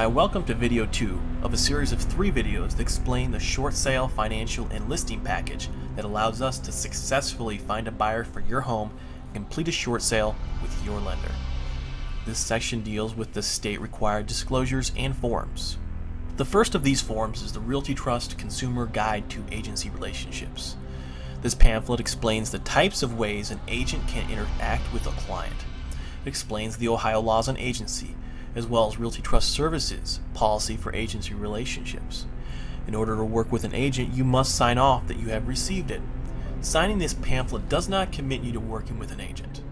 Hi, welcome to video 2 of a series of 3 videos that explain the short sale financial and listing package that allows us to successfully find a buyer for your home and complete a short sale with your lender. This section deals with the state required disclosures and forms. The first of these forms is the Realty Trust Consumer Guide to Agency Relationships. This pamphlet explains the types of ways an agent can interact with a client. It explains the Ohio laws on agency, as well as Realty Trust Services policy for agency relationships. In order to work with an agent, you must sign off that you have received it. Signing this pamphlet does not commit you to working with an agent.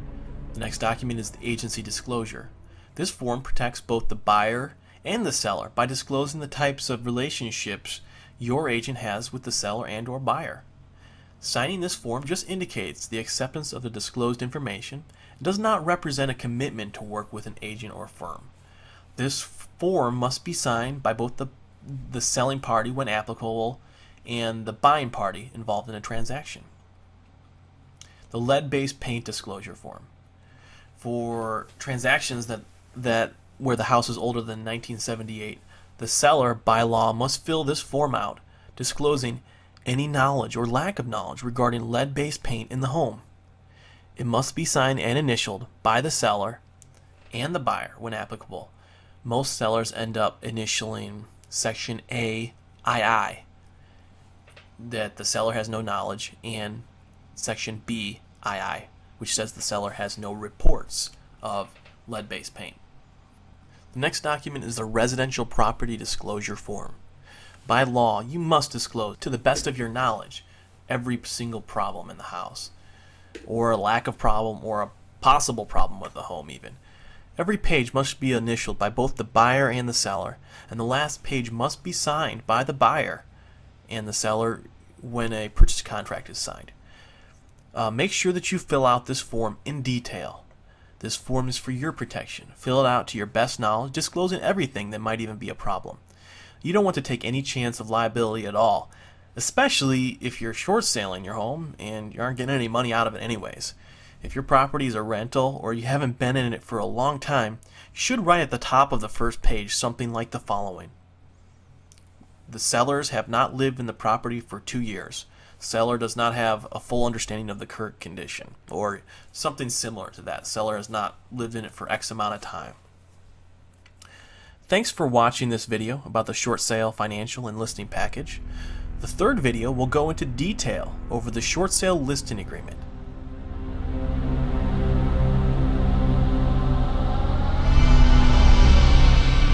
The next document is the agency disclosure. This form protects both the buyer and the seller by disclosing the types of relationships your agent has with the seller and/or buyer. Signing this form just indicates the acceptance of the disclosed information and does not represent a commitment to work with an agent or firm. This form must be signed by both the selling party when applicable and the buying party involved in a transaction. The lead-based paint disclosure form. For transactions that where the house is older than 1978, the seller by law must fill this form out, disclosing any knowledge or lack of knowledge regarding lead-based paint in the home. It must be signed and initialed by the seller and the buyer when applicable. Most sellers end up initialing section A, II, that the seller has no knowledge, and section B, II, which says the seller has no reports of lead-based paint. The next document is the Residential Property Disclosure Form. By law, you must disclose, to the best of your knowledge, every single problem in the house, or a lack of problem, or a possible problem with the home even. Every page must be initialed by both the buyer and the seller, and the last page must be signed by the buyer and the seller when a purchase contract is signed. Make sure that you fill out this form in detail. This form is for your protection. Fill it out to your best knowledge, disclosing everything that might even be a problem. You don't want to take any chance of liability at all, especially if you're short selling your home and you aren't getting any money out of it anyways. If your property is a rental or you haven't been in it for a long time, you should write at the top of the first page something like the following. The sellers have not lived in the property for 2 years. Seller does not have a full understanding of the current condition, or something similar to that. Seller has not lived in it for X amount of time. Thanks for watching this video about the short sale financial and listing package. The third video will go into detail over the short sale listing agreement.